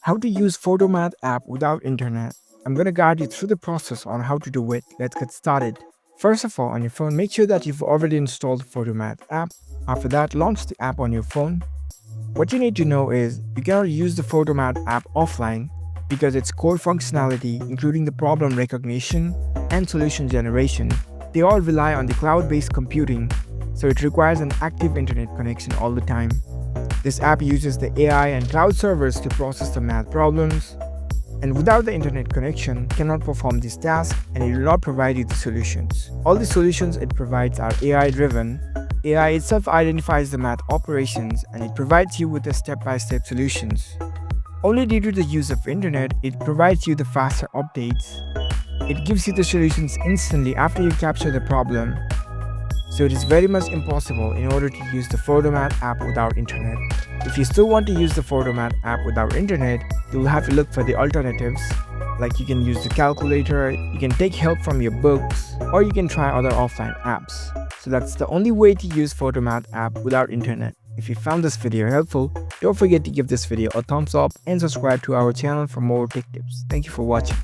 How to use PhotoMath app without internet. I'm gonna guide you through the process on how to do it. Let's get started. First of all, on your phone, make sure that you've already installed PhotoMath app. After that, launch the app on your phone. What you need to know is you cannot use the PhotoMath app offline because its core functionality, including the problem recognition and solution generation, they all rely on the cloud-based computing, so it requires an active internet connection all the time. This app uses the AI and cloud servers to process the math problems, and without the internet connection, it cannot perform this task and it will not provide you the solutions. All the solutions it provides are AI-driven. AI itself identifies the math operations and it provides you with the step-by-step solutions. Only due to the use of internet, it provides you the faster updates. It gives you the solutions instantly after you capture the problem. So it is very much impossible in order to use the PhotoMath app without internet. If you still want to use the PhotoMath app without internet, you will have to look for the alternatives. Like you can use the calculator, you can take help from your books, or you can try other offline apps. So that's the only way to use PhotoMath app without internet. If you found this video helpful, don't forget to give this video a thumbs up and subscribe to our channel for more tech tips. Thank you for watching.